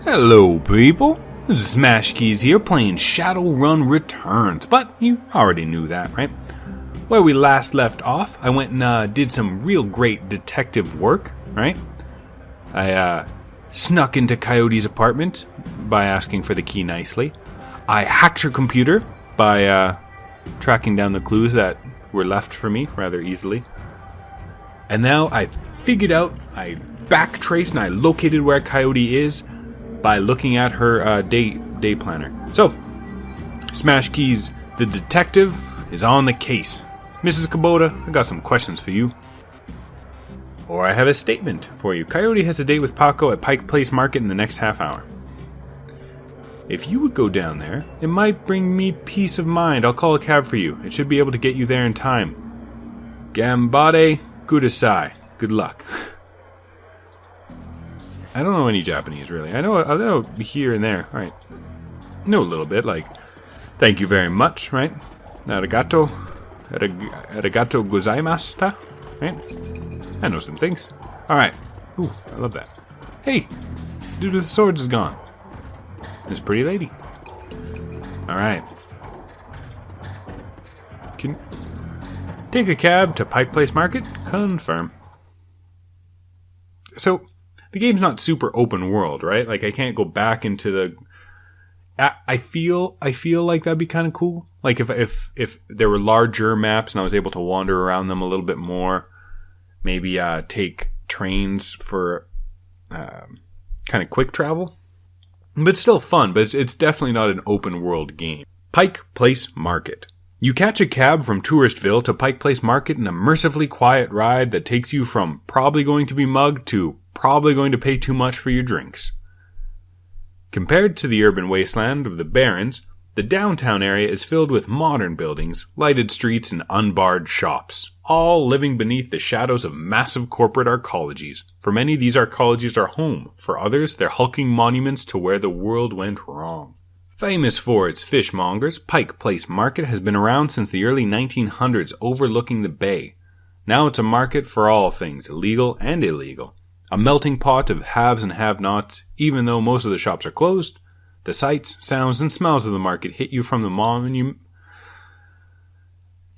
Hello people, this is Smash Keys here playing Shadowrun Returns, but you already knew that, right? Where we last left off, I went and did some real great detective work, right? I snuck into Coyote's apartment by asking for the key nicely. I hacked her computer by tracking down the clues that were left for me rather easily. And now I figured out, I backtraced and I located where Coyote is by looking at her day planner. So, Smash Keys, the detective, is on the case. Mrs. Kubota, I got some questions for you. Or I have a statement for you. Coyote has a date with Paco at Pike Place Market in the next half hour. If you would go down there, it might bring me peace of mind. I'll call a cab for you. It should be able to get you there in time. Gambade Kudasai. Good luck. I don't know any Japanese, really. I know here and there, right? I know a little bit, like, thank you very much, right? Arigato gozaimashita, right? I know some things. Alright. Ooh, I love that. Hey! Dude with the swords is gone. This pretty lady. Alright. Can take a cab to Pike Place Market? Confirm. So, the game's not super open world, right? Like, I can't go back into the... I feel like that'd be kind of cool. Like, if there were larger maps and I was able to wander around them a little bit more. Maybe take trains for kind of quick travel. But still fun, but it's definitely not an open world game. Pike Place Market. You catch a cab from Touristville to Pike Place Market in a mercifully quiet ride that takes you from probably going to be mugged to probably going to pay too much for your drinks. Compared to the urban wasteland of the Barrens, the downtown area is filled with modern buildings, lighted streets, and unbarred shops, all living beneath the shadows of massive corporate arcologies. For many, these arcologies are home. For others, they're hulking monuments to where the world went wrong. Famous for its fishmongers, Pike Place Market has been around since the early 1900s, overlooking the bay. Now it's a market for all things, legal and illegal. A melting pot of haves and have-nots. Even though most of the shops are closed, the sights, sounds, and smells of the market hit you from the monument.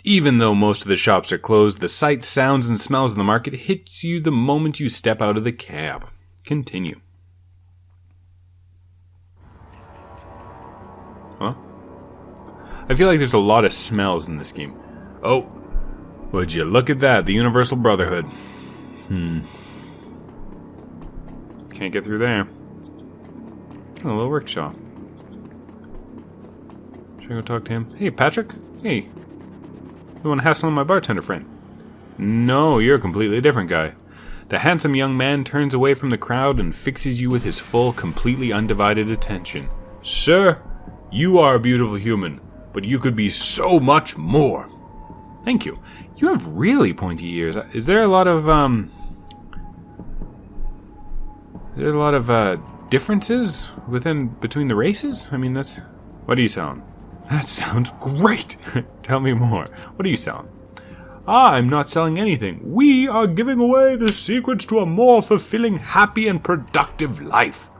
Even though most of the shops are closed, the sights, sounds, and smells of the market hits you the moment you step out of the cab. Continue. Huh? I feel like there's a lot of smells in this game. Oh, would you look at that? The Universal Brotherhood. Can't get through there. Oh, a little workshop. Should I go talk to him? Hey, Patrick? Hey. You want to hassle on my bartender friend? No, you're a completely different guy. The handsome young man turns away from the crowd and fixes you with his full, completely undivided attention. Sir, you are a beautiful human, but you could be so much more. Thank you. You have really pointy ears. Is there a lot of, differences between the races? I mean, what are you selling? That sounds great. Tell me more. What are you selling? I'm not selling anything. We are giving away the secrets to a more fulfilling, happy, and productive life.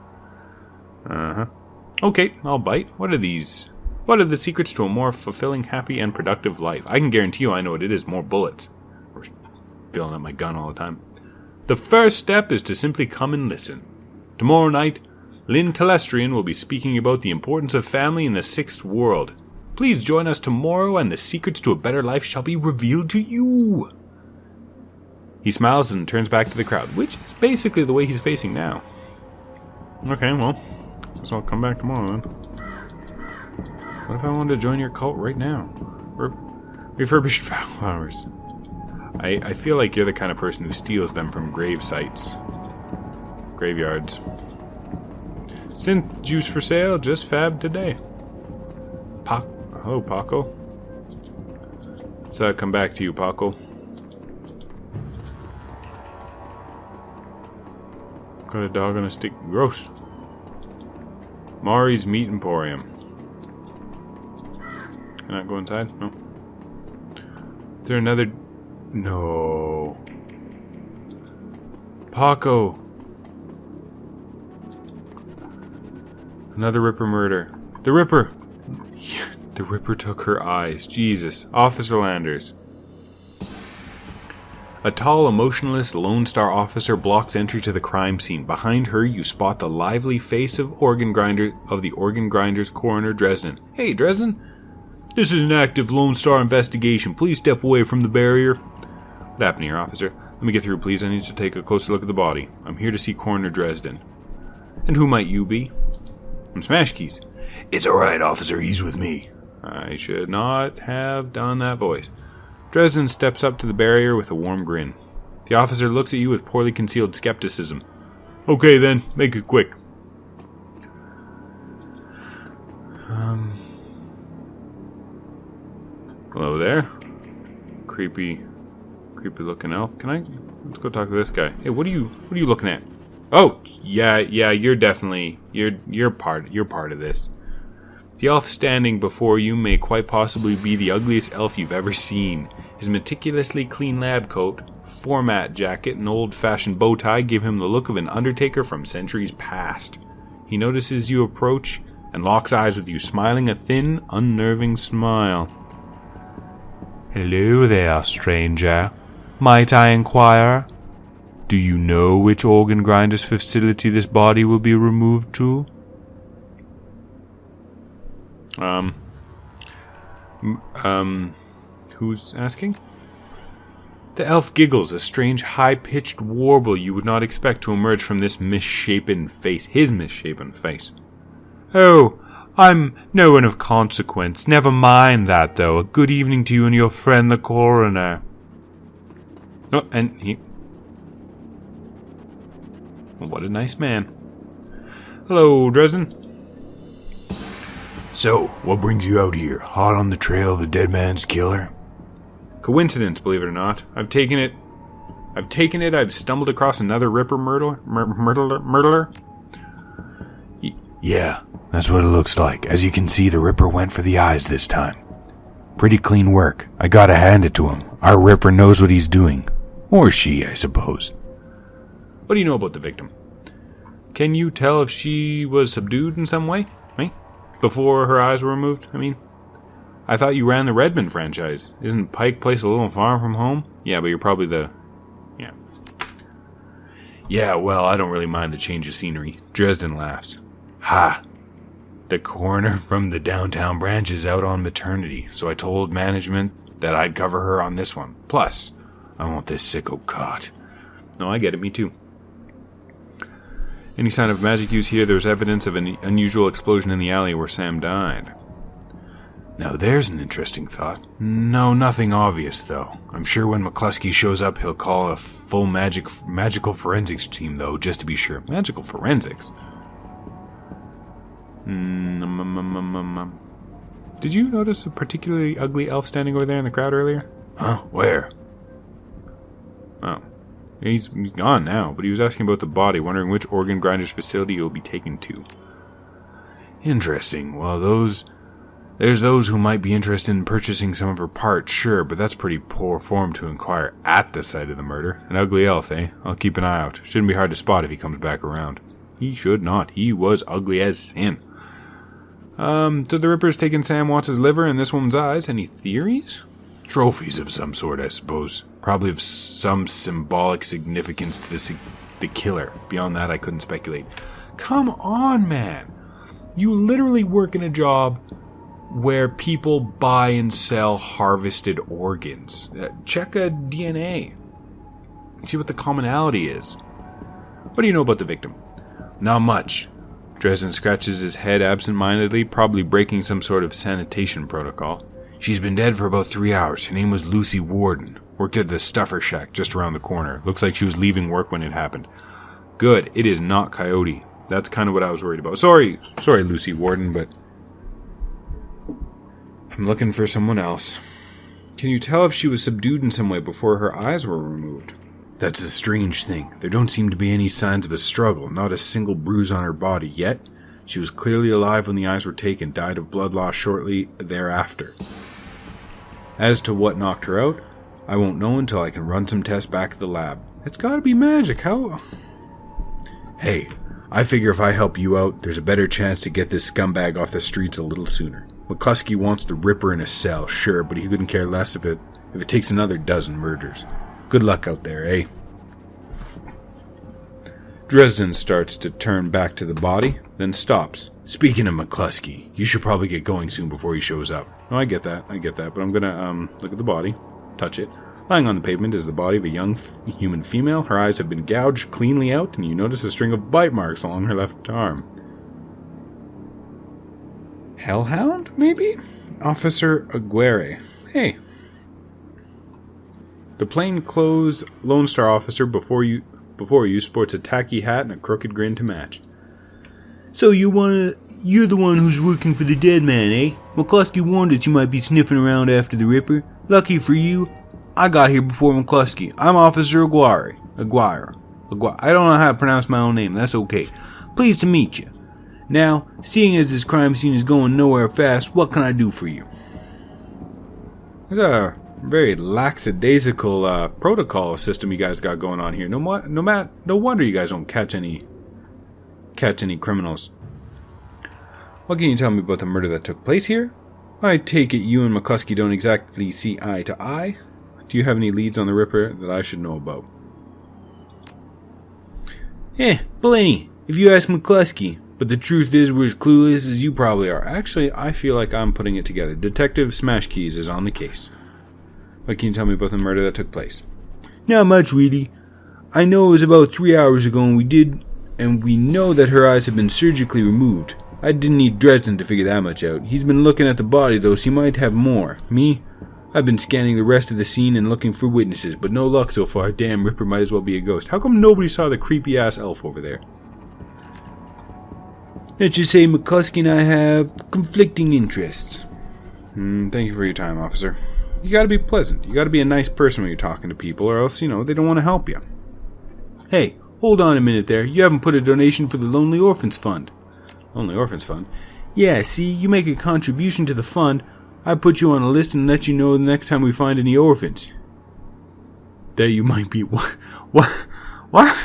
Okay, I'll bite. What are these? What are the secrets to a more fulfilling, happy, and productive life? I can guarantee you I know what it is. More bullets. We're filling up my gun all the time. The first step is to simply come and listen. Tomorrow night, Lynn Telestrian will be speaking about the importance of family in the sixth world. Please join us tomorrow and the secrets to a better life shall be revealed to you. He smiles and turns back to the crowd, which is basically the way he's facing now. Okay, well, guess I'll come back tomorrow then. What if I wanted to join your cult right now? Refurbished flowers. I feel like you're the kind of person who steals them from grave sites. Graveyards. Synth juice for sale, just fabbed today. Hello, Paco. Let's come back to you, Paco. Got a dog on a stick. Gross. Mari's Meat Emporium. Can I go inside? No. Is there another... No. Paco. Another Ripper murder. The Ripper! The Ripper took her eyes. Jesus. Officer Landers. A tall, emotionless Lone Star officer blocks entry to the crime scene. Behind her, you spot the lively face of the organ grinder's coroner, Dresden. Hey, Dresden? This is an active Lone Star investigation. Please step away from the barrier. What happened here, officer? Let me get through, please. I need to take a closer look at the body. I'm here to see Coroner Dresden. And who might you be? I'm Smash Keys. It's alright, officer. He's with me. I should not have done that voice. Dresden steps up to the barrier with a warm grin. The officer looks at you with poorly concealed skepticism. Okay then, make it quick. Hello there. Creepy looking elf. Let's go talk to this guy. Hey, what are you looking at? Oh, yeah, you're definitely, you're part of this. The elf standing before you may quite possibly be the ugliest elf you've ever seen. His meticulously clean lab coat, format jacket, and old-fashioned bow tie give him the look of an undertaker from centuries past. He notices you approach and locks eyes with you, smiling a thin, unnerving smile. Hello there, stranger. Might I inquire? Do you know which organ grinder's facility this body will be removed to? Who's asking? The elf giggles, a strange high-pitched warble you would not expect to emerge from this misshapen face, his misshapen face. Oh, I'm no one of consequence. Never mind that, though. A good evening to you and your friend the coroner. Oh, and he... What a nice man. Hello, Dresden. So, what brings you out here? Hot on the trail of the dead man's killer? Coincidence, believe it or not. I've taken it. I've stumbled across another Ripper murderer. Yeah, that's what it looks like. As you can see, the Ripper went for the eyes this time. Pretty clean work. I gotta hand it to him. Our Ripper knows what he's doing. Or she, I suppose. What do you know about the victim? Can you tell if she was subdued in some way? Right? Before her eyes were removed, I mean? I thought you ran the Redmond franchise. Isn't Pike Place a little far from home? Yeah, but you're probably the... Yeah. Yeah, well, I don't really mind the change of scenery. Dresden laughs. Ha! The coroner from the downtown branch is out on maternity, so I told management that I'd cover her on this one. Plus, I want this sicko caught. No, I get it, me too. Any sign of magic use here? There was evidence of an unusual explosion in the alley where Sam died. Now there's an interesting thought. No, nothing obvious, though. I'm sure when McCluskey shows up, he'll call a full magical forensics team, though, just to be sure. Magical forensics? Did you notice a particularly ugly elf standing over there in the crowd earlier? Huh? Where? Oh. He's gone now, but he was asking about the body, wondering which organ grinder's facility it will be taken to. Interesting. Well, there's those who might be interested in purchasing some of her parts, sure, but that's pretty poor form to inquire at the site of the murder. An ugly elf, eh? I'll keep an eye out. Shouldn't be hard to spot if he comes back around. He should not. He was ugly as sin. So the Ripper's taken Sam Watts' liver and this woman's eyes. Any theories? Trophies of some sort, I suppose. Probably of some symbolic significance to the killer. Beyond that, I couldn't speculate. Come on, man. You literally work in a job where people buy and sell harvested organs. Check a DNA. See what the commonality is. What do you know about the victim? Not much. Dresden scratches his head absent-mindedly, probably breaking some sort of sanitation protocol. She's been dead for about 3 hours. Her name was Lucy Warden. Worked at the Stuffer Shack just around the corner. Looks like she was leaving work when it happened. Good. It is not Coyote. That's kind of what I was worried about. Sorry, Lucy Warden, but I'm looking for someone else. Can you tell if she was subdued in some way before her eyes were removed? That's a strange thing. There don't seem to be any signs of a struggle, not a single bruise on her body, yet she was clearly alive when the eyes were taken, died of blood loss shortly thereafter. As to what knocked her out, I won't know until I can run some tests back at the lab. It's gotta be magic, how... Hey, I figure if I help you out, there's a better chance to get this scumbag off the streets a little sooner. McCluskey wants the Ripper in a cell, sure, but he couldn't care less if it takes another dozen murders. Good luck out there, eh? Dresden starts to turn back to the body, then stops. Speaking of McCluskey, you should probably get going soon before he shows up. Oh, I get that, but I'm gonna, look at the body, touch it. Lying on the pavement is the body of a young human female. Her eyes have been gouged cleanly out, and you notice a string of bite marks along her left arm. Hellhound, maybe? Officer Aguirre. Hey. The plainclothes Lone Star officer before you sports a tacky hat and a crooked grin to match. So you're the one who's working for the dead man, eh? McCluskey warned us you might be sniffing around after the Ripper. Lucky for you, I got here before McCluskey. I'm Officer Aguirre. I don't know how to pronounce my own name. That's okay. Pleased to meet you. Now, seeing as this crime scene is going nowhere fast, what can I do for you? There's a very lackadaisical protocol system you guys got going on here. No wonder you guys don't catch any criminals. What can you tell me about the murder that took place here? I take it you and McCluskey don't exactly see eye to eye. Do you have any leads on the Ripper that I should know about? Plenty, if you ask McCluskey. But the truth is we're as clueless as you probably are. Actually, I feel like I'm putting it together. Detective Smash Keys is on the case. What can you tell me about the murder that took place? Not much, really. I know it was about 3 hours ago, and we know that her eyes have been surgically removed. I didn't need Dresden to figure that much out. He's been looking at the body, though, so he might have more. Me? I've been scanning the rest of the scene and looking for witnesses, but no luck so far. Damn, Ripper might as well be a ghost. How come nobody saw the creepy-ass elf over there? Let's just say McCluskey and I have conflicting interests. Thank you for your time, officer. You gotta be pleasant. You gotta be a nice person when you're talking to people, or else, they don't want to help you. Hey, hold on a minute there. You haven't put a donation for the Lonely Orphans Fund. Lonely Orphans Fund? Yeah, see, you make a contribution to the fund. I put you on a list and let you know the next time we find any orphans. That you might be... What? Let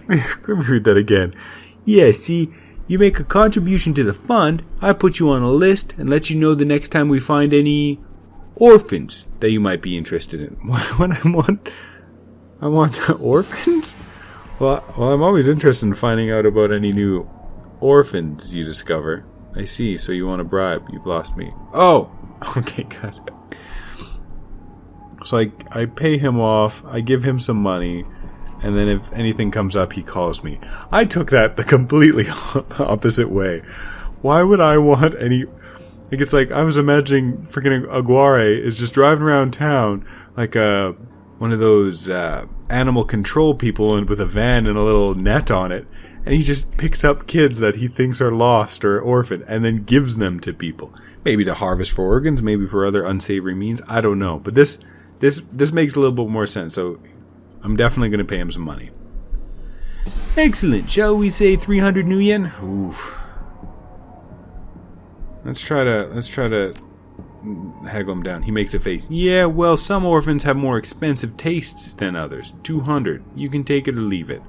me read that again. Yeah, see, you make a contribution to the fund. I put you on a list and let you know the next time we find any orphans that you might be interested in. What I want orphans? Well, I'm always interested in finding out about any new orphans you discover. I see, so you want a bribe. You've lost me. Oh! Okay, good. So I pay him off, I give him some money, and then if anything comes up, he calls me. I took that the completely opposite way. Why would I want any... it's like, I was imagining freaking Aguirre is just driving around town like one of those animal control people with a van and a little net on it. And he just picks up kids that he thinks are lost or orphaned and then gives them to people. Maybe to harvest for organs, maybe for other unsavory means. I don't know. But this makes a little bit more sense. So I'm definitely going to pay him some money. Excellent. Shall we say 300 new yen? Oof. Let's try to haggle him down. He makes a face. Yeah, well, some orphans have more expensive tastes than others. 200. You can take it or leave it.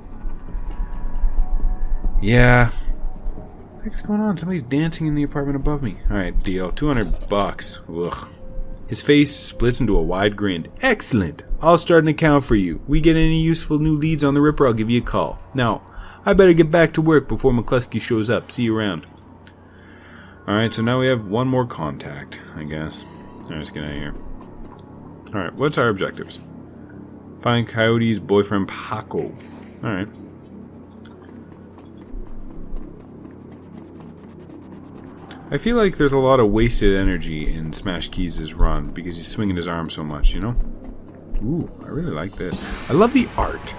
Yeah. What's going on? Somebody's dancing in the apartment above me. Alright, deal. $200. Ugh. His face splits into a wide grin. Excellent. I'll start an account for you. We get any useful new leads on the Ripper, I'll give you a call. Now, I better get back to work before McCluskey shows up. See you around. Alright, so now we have one more contact, I guess. Alright, let's get out of here. Alright, what's our objectives? Find Coyote's boyfriend Paco. Alright. I feel like there's a lot of wasted energy in Smash Keys' run because he's swinging his arm so much, Ooh, I really like this. I love the art.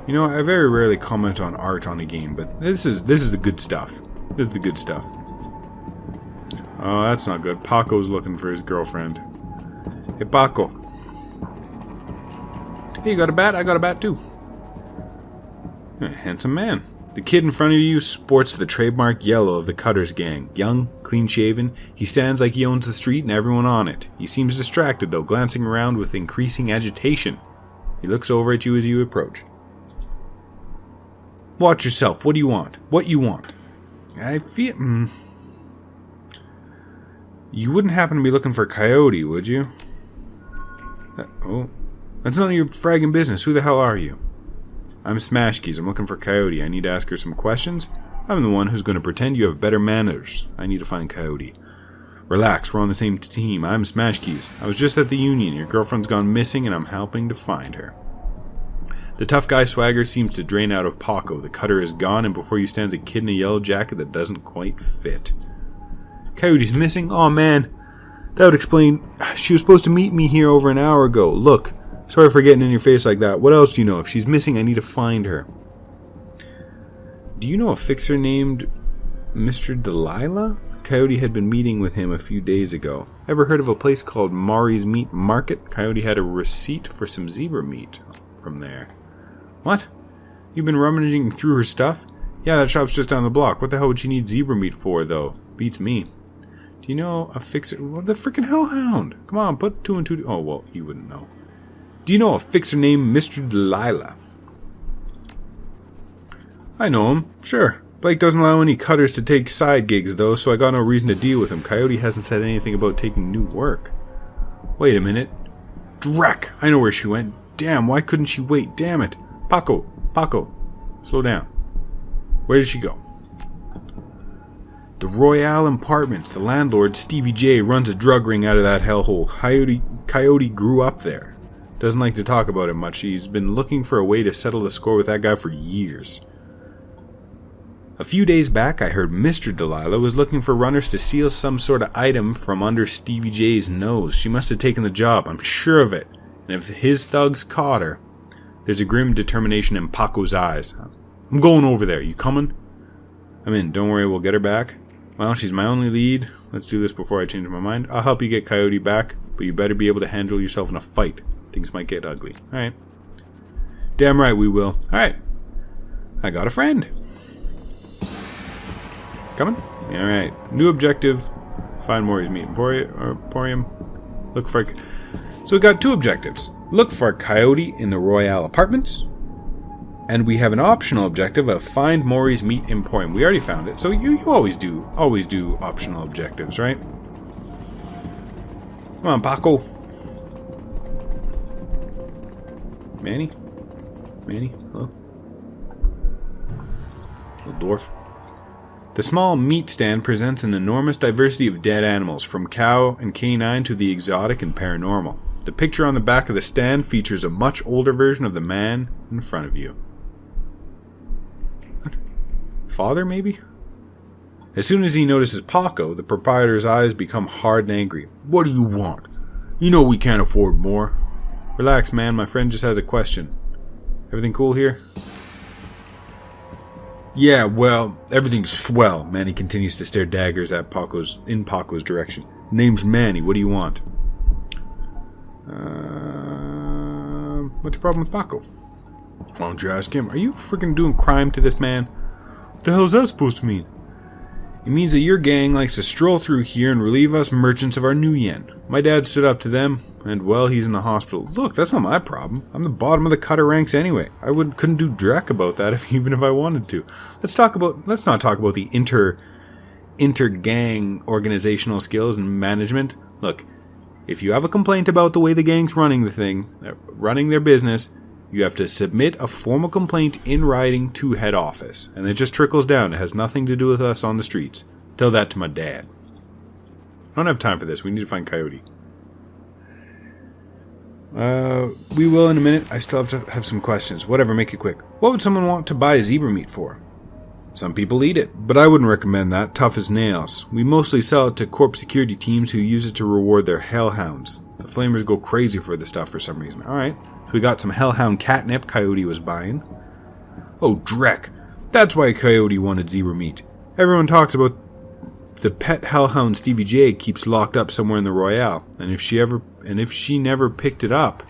I very rarely comment on art on a game, but this is the good stuff. This is the good stuff. Oh, that's not good. Paco's looking for his girlfriend. Hey, Paco. Hey, you got a bat? I got a bat too. A handsome man. The kid in front of you sports the trademark yellow of the Cutters gang. Young, clean-shaven, he stands like he owns the street and everyone on it. He seems distracted, though, glancing around with increasing agitation. He looks over at you as you approach. Watch yourself. What do you want? What you want? I feel... You wouldn't happen to be looking for Coyote, would you? Oh. That's none of your fragging business. Who the hell are you? I'm Smashkeys. I'm looking for Coyote. I need to ask her some questions. I'm the one who's going to pretend you have better manners. I need to find Coyote. Relax, we're on the same team. I'm Smashkeys. I was just at the Union. Your girlfriend's gone missing and I'm helping to find her. The tough guy swagger seems to drain out of Paco. The cutter is gone and before you stands a kid in a yellow jacket that doesn't quite fit. Coyote's missing? Aw, man. That would explain... She was supposed to meet me here over an hour ago. Look, sorry for getting in your face like that. What else do you know? If she's missing, I need to find her. Do you know a fixer named Mr. Delilah? Coyote had been meeting with him a few days ago. Ever heard of a place called Maury's Meat Market? Coyote had a receipt for some zebra meat from there. What? You've been rummaging through her stuff? Yeah, that shop's just down the block. What the hell would she need zebra meat for, though? Beats me. Do you know a fixer? What the frickin' hellhound? Come on, put two and two. Oh, well, you wouldn't know. Do you know a fixer named Mr. Delilah? I know him, sure. Blake doesn't allow any cutters to take side gigs, though, so I got no reason to deal with him. Coyote hasn't said anything about taking new work. Wait a minute. Dreck! I know where she went. Damn, why couldn't she wait? Damn it. Paco, slow down. Where did she go? The Royale Apartments. The landlord, Stevie J, runs a drug ring out of that hellhole. Coyote grew up there. Doesn't like to talk about it much. He's been looking for a way to settle the score with that guy for years. A few days back, I heard Mr. Delilah was looking for runners to steal some sort of item from under Stevie J's nose. She must have taken the job, I'm sure of it. And if his thugs caught her, there's a grim determination in Paco's eyes. I'm going over there. You coming? I'm in. Don't worry, we'll get her back. Well, she's my only lead. Let's do this before I change my mind. I'll help you get Coyote back, but you better be able to handle yourself in a fight. Things might get ugly. Alright. Damn right we will. Alright. I got a friend. Coming? Alright. New objective. Find Maury's Meat Emporium. Look for... So we got two objectives. Look for a Coyote in the Royale Apartments. And we have an optional objective of find Maury's Meat Emporium. We already found it. So you always do optional objectives, right? Come on, Paco. Manny? Hello? Little dwarf. The small meat stand presents an enormous diversity of dead animals, from cow and canine to the exotic and paranormal. The picture on the back of the stand features a much older version of the man in front of you. What? Father, maybe? As soon as he notices Paco, the proprietor's eyes become hard and angry. What do you want? You know we can't afford more. Relax, man. My friend just has a question. Everything cool here? Yeah, well, everything's swell. Manny continues to stare daggers at Paco's direction. Name's Manny. What do you want? What's the problem with Paco? Why don't you ask him? Are you freaking doing crime to this man? What the hell is that supposed to mean? It means that your gang likes to stroll through here and relieve us merchants of our new yen. My dad stood up to them, and well, he's in the hospital. Look, that's not my problem. I'm the bottom of the cutter ranks anyway. I couldn't do dreck about that even if I wanted to. Let's not talk about the inter-gang organizational skills and management. Look, if you have a complaint about the way the gang's running their business, you have to submit a formal complaint in writing to head office. And it just trickles down. It has nothing to do with us on the streets. Tell that to my dad. I don't have time for this. We need to find Coyote. We will in a minute. I still have to have some questions. Whatever, make it quick. What would someone want to buy zebra meat for? Some people eat it, but I wouldn't recommend that. Tough as nails. We mostly sell it to corp security teams who use it to reward their hellhounds. The flamers go crazy for the stuff for some reason. Alright. So we got some hellhound catnip Coyote was buying. Oh, dreck. That's why Coyote wanted zebra meat. Everyone talks about the pet hellhound Stevie J keeps locked up somewhere in the Royale. And if she never picked it up...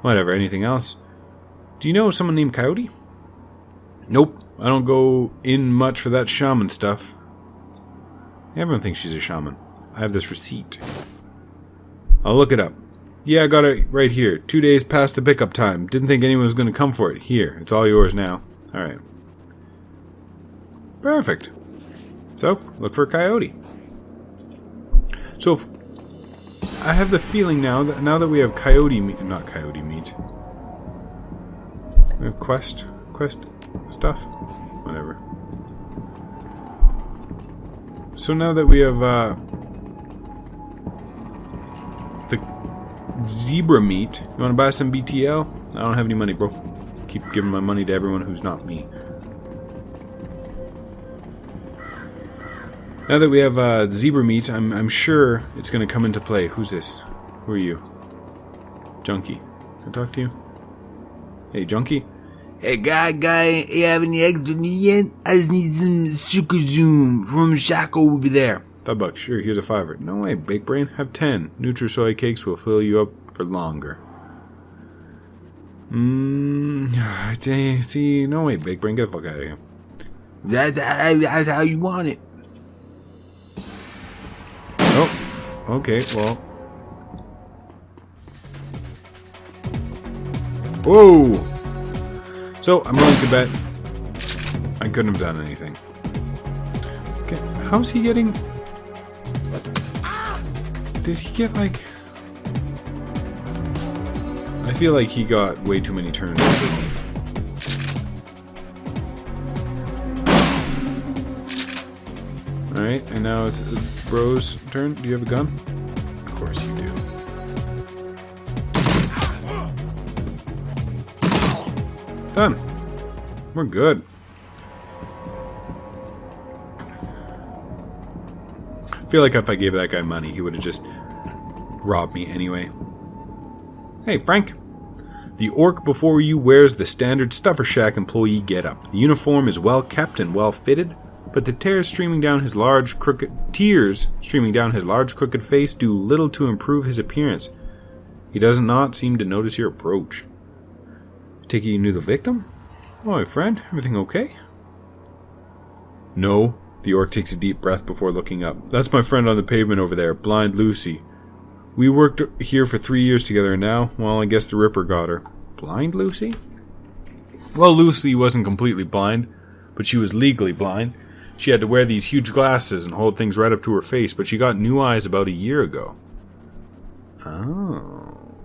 Whatever, anything else? Do you know someone named Coyote? Nope. I don't go in much for that shaman stuff. Everyone thinks she's a shaman. I have this receipt. I'll look it up. Yeah, I got it right here. 2 days past the pickup time. Didn't think anyone was going to come for it. Here, it's all yours now. Alright. Perfect. So, look for a coyote. So, I have the feeling now that we have coyote meat, not coyote meat. We have quest stuff, whatever. So now that we have the zebra meat, you want to buy some BTL? I don't have any money, bro. Keep giving my money to everyone who's not me. Now that we have zebra meat, I'm sure it's going to come into play. Who's this? Who are you? Junkie. Can I talk to you? Hey, Junkie? Hey, guy, you have any extra new yet? I just need some sugar zoom from a shack over there. $5, sure, here's a $5. No way, Bake Brain. Have 10. Nutrisoy cakes will fill you up for longer. See, no way, Bake Brain. Get the fuck out of here. That's how you want it. Oh, okay, well. Whoa! So, I'm willing to bet I couldn't have done anything. Okay, how's he getting... Did he get, like... I feel like he got way too many turns over me. Alright, and now it's Bro's turn. Do you have a gun? Of course you do. Done. We're good. I feel like if I gave that guy money, he would have just robbed me anyway. Hey, Frank. The orc before you wears the standard Stuffer Shack employee getup. The uniform is well kept and well fitted, but the tears streaming down his large crooked face do little to improve his appearance. He does not seem to notice your approach. Take it you knew the victim? Oh, my friend, everything okay? No. The orc takes a deep breath before looking up. That's my friend on the pavement over there, Blind Lucy. We worked here for 3 years together and now, well, I guess the Ripper got her. Blind Lucy? Well, Lucy wasn't completely blind, but she was legally blind. She had to wear these huge glasses and hold things right up to her face, but she got new eyes about a year ago. Oh.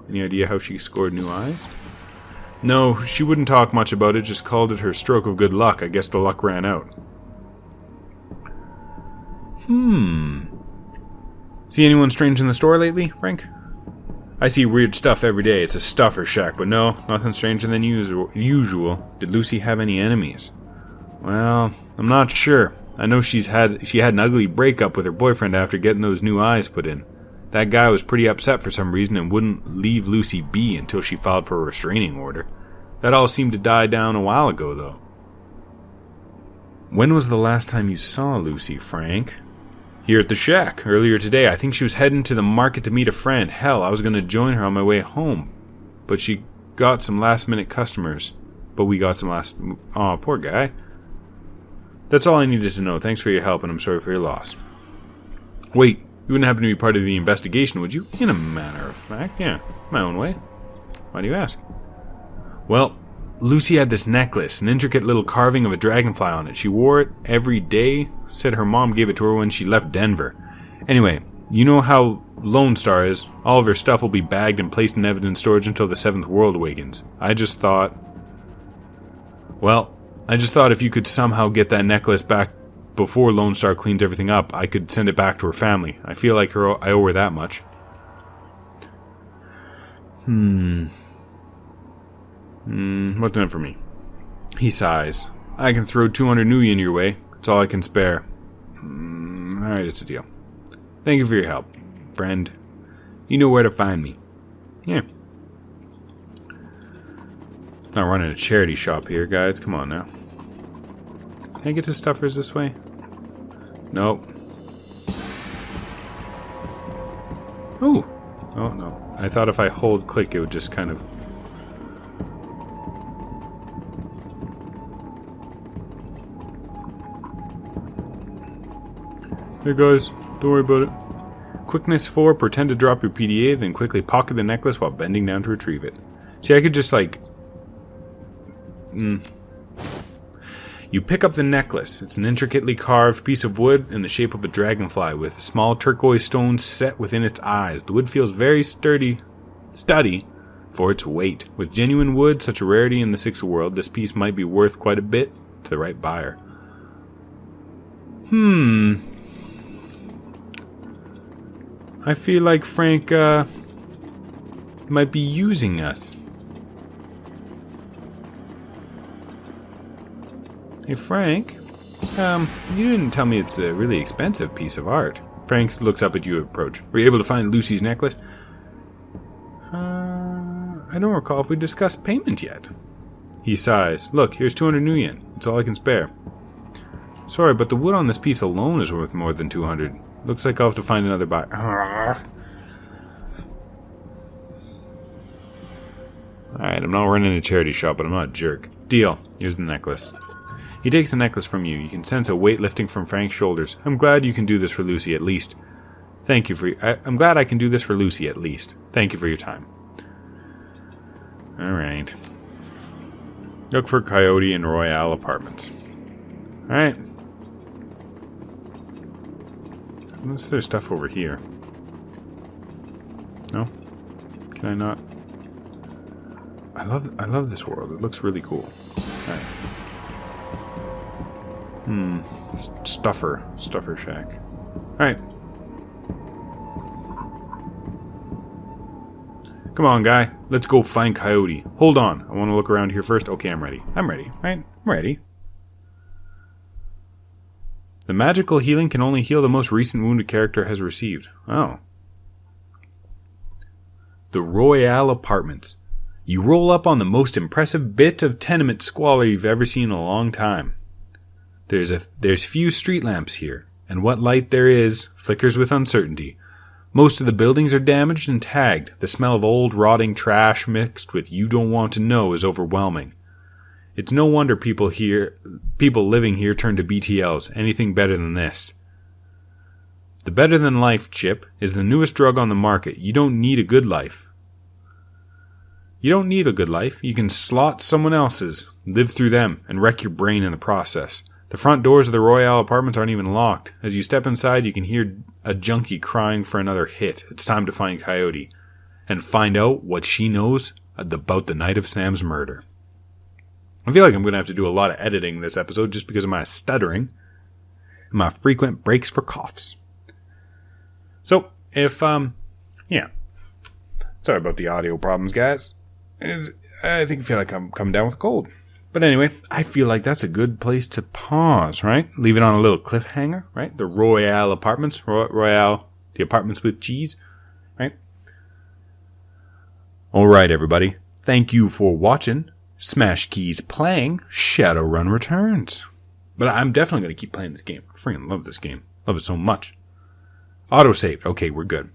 Any idea how she scored new eyes? No, she wouldn't talk much about it, just called it her stroke of good luck. I guess the luck ran out. See anyone strange in the store lately, Frank? I see weird stuff every day. It's a Stuffer Shack, but no, nothing stranger than usual. Did Lucy have any enemies? Well, I'm not sure. I know she had an ugly breakup with her boyfriend after getting those new eyes put in. That guy was pretty upset for some reason and wouldn't leave Lucy be until she filed for a restraining order. That all seemed to die down a while ago, though. When was the last time you saw Lucy, Frank? Here at the shack, earlier today. I think she was heading to the market to meet a friend. Hell, I was going to join her on my way home. But she got some last-minute customers. Aw, poor guy. That's all I needed to know. Thanks for your help, and I'm sorry for your loss. Wait, you wouldn't happen to be part of the investigation, would you? In a manner of fact, yeah. My own way. Why do you ask? Well, Lucy had this necklace, an intricate little carving of a dragonfly on it. She wore it every day. Said her mom gave it to her when she left Denver. Anyway, you know how Lone Star is. All of her stuff will be bagged and placed in evidence storage until the 7th World awakens. I just thought if you could somehow get that necklace back before Lone Star cleans everything up, I could send it back to her family. I feel like I owe her that much. What's in it for me? He sighs. I can throw 200 new yen your way. That's all I can spare. Alright, it's a deal. Thank you for your help, friend. You know where to find me. Yeah. Not running a charity shop here, guys. Come on now. Can I get to Stuffers this way? Nope. Ooh. Oh, no. I thought if I hold click, it would just kind of... Hey guys, don't worry about it. Quickness 4, pretend to drop your PDA, then quickly pocket the necklace while bending down to retrieve it. See, I could just like... You You pick up the necklace. It's an intricately carved piece of wood in the shape of a dragonfly with small turquoise stones set within its eyes. The wood feels very sturdy for its weight. With genuine wood, such a rarity in the Sixth World, this piece might be worth quite a bit to the right buyer. I feel like Frank might be using us. Hey, Frank, you didn't tell me it's a really expensive piece of art. Frank looks up at you at approach. Were you able to find Lucy's necklace? I don't recall if we discussed payment yet. He sighs. Look, here's 200 new yen. It's all I can spare. Sorry, but the wood on this piece alone is worth more than 200. Looks like I'll have to find another buyer. Alright, I'm not running a charity shop, but I'm not a jerk. Deal. Here's the necklace. He takes the necklace from you. You can sense a weight lifting from Frank's shoulders. I'm glad you can do this for Lucy at least. Thank you for... I'm glad I can do this for Lucy at least. Thank you for your time. Alright. Look for Coyote and Royale Apartments. Alright. Unless there's stuff over here. No? Can I not? I love this world. It looks really cool. Alright. Stuffer shack. Alright. Come on, guy. Let's go find Coyote. Hold on. I want to look around here first. Okay, I'm ready. Right? I'm ready. The magical healing can only heal the most recent wound a character has received. Oh. The Royale Apartments. You roll up on the most impressive bit of tenement squalor you've ever seen in a long time. There's few street lamps here, and what light there is flickers with uncertainty. Most of the buildings are damaged and tagged. The smell of old, rotting trash mixed with you don't want to know is overwhelming. It's no wonder people living here turn to BTLs. Anything better than this. The Better Than Life chip is the newest drug on the market. You don't need a good life. You can slot someone else's, live through them, and wreck your brain in the process. The front doors of the Royale Apartments aren't even locked. As you step inside, you can hear a junkie crying for another hit. It's time to find Coyote and find out what she knows about the night of Sam's murder. I feel like I'm going to have to do a lot of editing this episode just because of my stuttering and my frequent breaks for coughs. So, sorry about the audio problems, guys. I feel like I'm coming down with a cold. But anyway, I feel like that's a good place to pause, right? Leave it on a little cliffhanger, right? The Royale Apartments. Royale, the apartments with cheese, right? Alright, everybody. Thank you for watching. Smash Keys playing Shadowrun returns. But I'm definitely going to keep playing this game. I freaking love this game. Love it so much. Autosaved. Okay, we're good.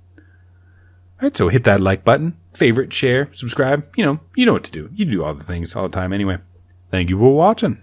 Alright, so hit that like button. Favorite, share, subscribe. You know what to do. You do all the things all the time anyway. Thank you for watching.